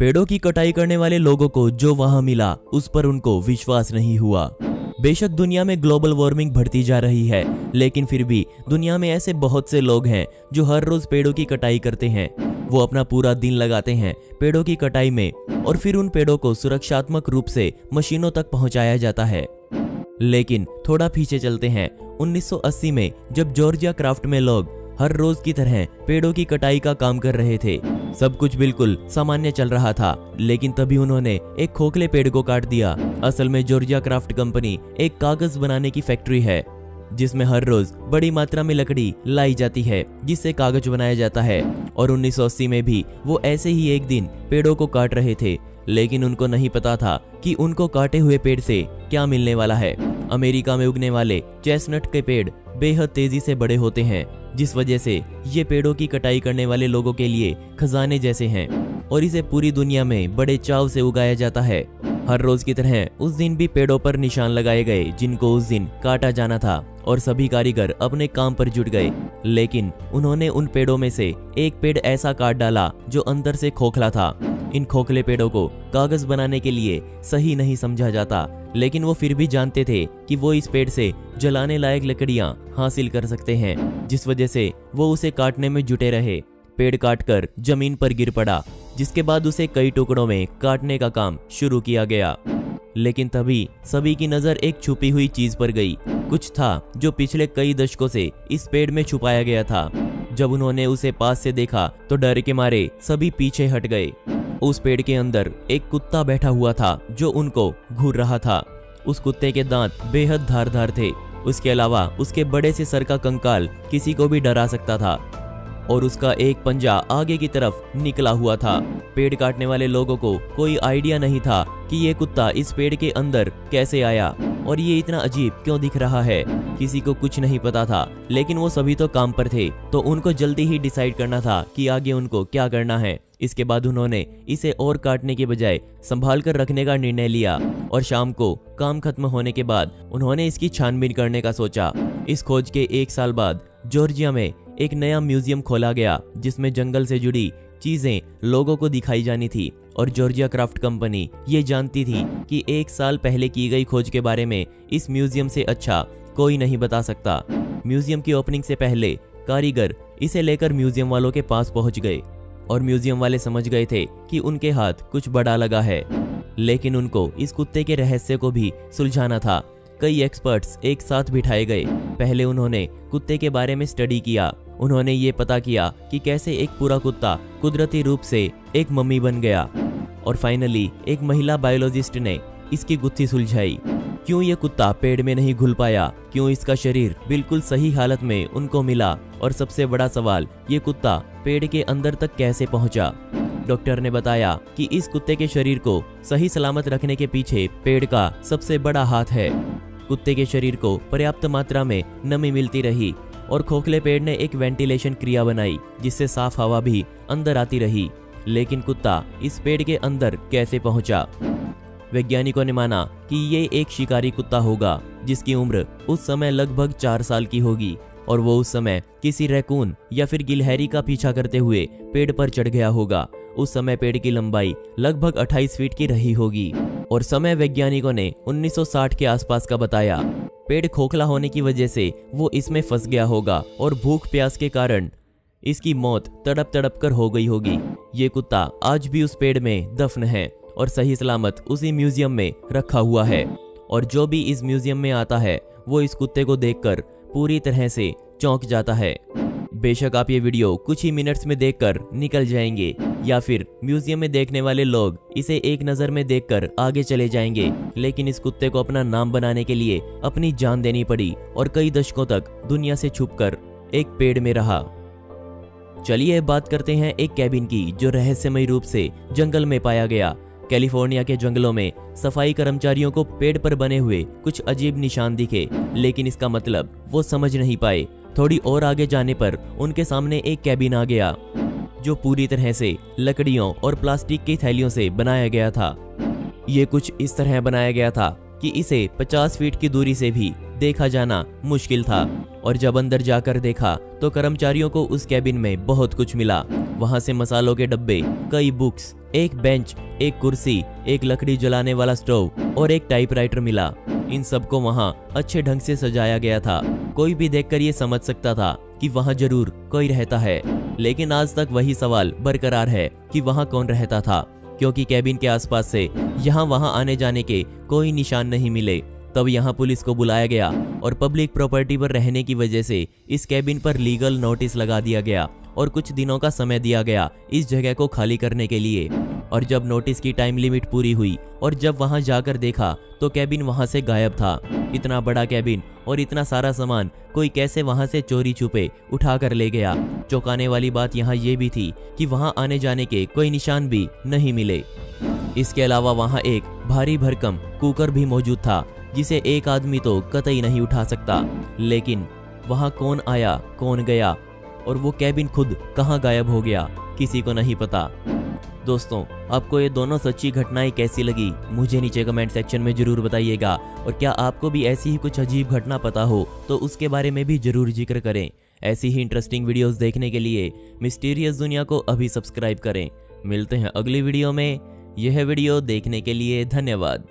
पेड़ों की कटाई करने वाले लोगों को जो वहां मिला उस पर उनको विश्वास नहीं हुआ। बेशक दुनिया में ग्लोबल वार्मिंग बढ़ती जा रही है, लेकिन फिर भी दुनिया में ऐसे बहुत से लोग हैं जो हर रोज पेड़ों की कटाई करते हैं। वो अपना पूरा दिन लगाते हैं पेड़ों की कटाई में और फिर उन पेड़ों को सुरक्षात्मक रूप से मशीनों तक पहुंचाया जाता है। लेकिन थोड़ा पीछे चलते हैं 1980 में, जब जॉर्जिया क्राफ्ट में लोग हर रोज की तरह पेड़ों की कटाई का काम कर रहे थे। सब कुछ बिल्कुल सामान्य चल रहा था, लेकिन तभी उन्होंने एक खोखले पेड़ को काट दिया। असल में जॉर्जिया क्राफ्ट कंपनी एक कागज बनाने की फैक्ट्री है, जिसमें हर रोज बड़ी मात्रा में लकड़ी लाई जाती है जिससे कागज बनाया जाता है। और 1980 में भी वो ऐसे ही एक दिन पेड़ों को काट रहे थे, लेकिन उनको नहीं पता था कि उनको काटे हुए पेड़ से क्या मिलने वाला है। अमेरिका में उगने वाले चेस्टनट के पेड़ बेहद तेजी से बड़े होते हैं, जिस वजह से ये पेड़ों की कटाई करने वाले लोगों के लिए खजाने जैसे हैं और इसे पूरी दुनिया में बड़े चाव से उगाया जाता है। हर रोज की तरह उस दिन भी पेड़ों पर निशान लगाए गए जिनको उस दिन काटा जाना था और सभी कारीगर अपने काम पर जुट गए। लेकिन उन्होंने उन पेड़ों में से एक पेड़ ऐसा काट डाला जो अंदर से खोखला था। इन खोखले पेड़ों को कागज बनाने के लिए सही नहीं समझा जाता, लेकिन वो फिर भी जानते थे कि वो इस पेड़ से जलाने लायक लकड़ियां हासिल कर सकते हैं, जिस वजह से वो उसे काटने में जुटे रहे। पेड़ काटकर जमीन पर गिर पड़ा, जिसके बाद उसे कई टुकड़ों में काटने का काम शुरू किया गया। लेकिन तभी सभी की नजर एक छुपी हुई चीज पर गई। कुछ था जो पिछले कई दशकों से इस पेड़ में छुपाया गया था। जब उन्होंने उसे पास से देखा तो डर के मारे सभी पीछे हट गए। उस पेड़ के अंदर एक कुत्ता बैठा हुआ था जो उनको घूर रहा था। उस कुत्ते के दांत बेहद धारदार थे। उसके अलावा उसके बड़े से सर का कंकाल किसी को भी डरा सकता था और उसका एक पंजा आगे की तरफ निकला हुआ था। पेड़ काटने वाले लोगों को कोई आइडिया नहीं था कि ये कुत्ता इस पेड़ के अंदर कैसे आया और ये इतना अजीब क्यों दिख रहा है। किसी को कुछ नहीं पता था, लेकिन वो सभी तो काम पर थे, तो उनको जल्दी ही डिसाइड करना था कि आगे उनको क्या करना है। इसके बाद उन्होंने इसे और काटने के बजाय संभाल कर रखने का निर्णय लिया और शाम को काम खत्म होने के बाद उन्होंने इसकी छानबीन करने का सोचा। इस खोज के 1 साल बाद जॉर्जिया में एक नया म्यूजियम खोला गया, जिसमें जंगल से जुड़ी चीजें लोगों को दिखाई जानी थी। और जॉर्जिया क्राफ्ट कंपनी ये जानती थी कि 1 साल पहले की गई खोज के बारे में इस म्यूजियम से अच्छा कोई नहीं बता सकता। म्यूजियम की ओपनिंग से पहले कारीगर इसे लेकर म्यूजियम वालों के पास पहुंच गए और म्यूजियम वाले समझ गए थे कि उनके हाथ कुछ बड़ा लगा है, लेकिन उनको इस कुत्ते के रहस्य को भी सुलझाना था। कई एक्सपर्ट्स एक साथ बिठाए गए। पहले उन्होंने कुत्ते के बारे में स्टडी किया। उन्होंने ये पता किया कि कैसे एक पूरा कुत्ता कुदरती रूप से एक मम्मी बन गया और फाइनली एक महिला बायोलॉजिस्ट ने इसकी गुत्थी सुलझाई। क्यों ये कुत्ता पेड़ में नहीं घुल पाया, क्यों इसका शरीर बिल्कुल सही हालत में उनको मिला, और सबसे बड़ा सवाल, ये कुत्ता पेड़ के अंदर तक कैसे पहुंचा। डॉक्टर ने बताया कि इस कुत्ते के शरीर को सही सलामत रखने के पीछे पेड़ का सबसे बड़ा हाथ है। कुत्ते के शरीर को पर्याप्त मात्रा में नमी मिलती रही और खोखले पेड़ ने एक वेंटिलेशन क्रिया बनाई, जिससे साफ हवा भी अंदर आती रही। लेकिन कुत्ता इस पेड़ के अंदर कैसे पहुंचा? वैज्ञानिकों ने माना कि ये एक शिकारी कुत्ता होगा, जिसकी उम्र उस समय लगभग 4 साल की होगी और वो उस समय किसी रैकून या फिर गिलहरी का पीछा करते हुए पेड़ पर चढ़ गया होगा। उस समय पेड़ की लंबाई लगभग 28 फीट की रही होगी और समय वैज्ञानिकों ने 1960 के आसपास का बताया। पेड़ खोखला होने की वजह से वो इसमें फंस गया होगा और भूख प्यास के कारण इसकी मौत तड़प तड़प कर हो गई होगी। ये कुत्ता आज भी उस पेड़ में दफन है और सही सलामत उसी म्यूजियम में रखा हुआ है, और जो भी इस म्यूजियम में आता है वो इस कुत्ते को देखकर पूरी तरह से चौंक जाता है। बेशक आप ये वीडियो कुछ ही मिनट्स में देखकर निकल जाएंगे, या फिर म्यूजियम में देखने वाले लोग इसे एक नज़र में देखकर आगे चले जाएंगे, लेकिन इस कुत्ते को अपना नाम बनाने के लिए अपनी जान देनी पड़ी और कई दशकों तक दुनिया से छुपकर एक पेड़ में रहा। चलिए बात करते हैं एक कैबिन की, जो रहस्यमय रूप से जंगल में पाया गया। कैलिफोर्निया के जंगलों में सफाई कर्मचारियों को पेड़ पर बने हुए कुछ अजीब निशान दिखे, लेकिन इसका मतलब वो समझ नहीं पाए। थोड़ी और आगे जाने पर उनके सामने एक कैबिन आ गया, जो पूरी तरह से लकड़ियों और प्लास्टिक की थैलियों से बनाया गया था। ये कुछ इस तरह बनाया गया था कि इसे 50 फीट की दूरी से भी देखा जाना मुश्किल था। और जब अंदर जाकर देखा तो कर्मचारियों को उस कैबिन में बहुत कुछ मिला। वहां से मसालों के डब्बे, कई बुक्स, एक बेंच, एक कुर्सी, एक लकड़ी जलाने वाला स्टोव और एक टाइपराइटर मिला। इन सबको वहां अच्छे ढंग से सजाया गया था। कोई भी देखकर ये समझ सकता था कि वहां जरूर कोई रहता है। लेकिन आज तक वही सवाल बरकरार है कि वहां कौन रहता था, क्योंकि कैबिन के आसपास से यहाँ वहां आने जाने के कोई निशान नहीं मिले। तब यहाँ पुलिस को बुलाया गया और पब्लिक प्रॉपर्टी पर रहने की वजह से इस कैबिन पर लीगल नोटिस लगा दिया गया और कुछ दिनों का समय दिया गया इस जगह को खाली करने के लिए। और जब नोटिस की टाइम लिमिट पूरी हुई और जब वहां जाकर देखा तो कैबिन वहां से गायब था। इतना बड़ा कैबिन और इतना सारा सामान कोई कैसे वहां से चोरी छुपे उठा कर ले गया। चौंकाने वाली बात यहाँ ये भी थी कि वहां आने जाने के कोई निशान भी नहीं मिले। इसके अलावा वहां एक भारी भरकम कुकर भी मौजूद था जिसे एक आदमी तो कतई नहीं उठा सकता। लेकिन वहां कौन आया, कौन गया और वो कैबिन खुद कहां गायब हो गया, किसी को नहीं पता। दोस्तों, आपको ये दोनों सच्ची घटनाएं कैसी लगी मुझे नीचे कमेंट सेक्शन में जरूर बताइएगा। और क्या आपको भी ऐसी ही कुछ अजीब घटना पता हो तो उसके बारे में भी जरूर जिक्र करें। ऐसी ही इंटरेस्टिंग वीडियोस देखने के लिए मिस्टीरियस दुनिया को अभी सब्सक्राइब करें। मिलते हैं अगली वीडियो में। यह वीडियो देखने के लिए धन्यवाद।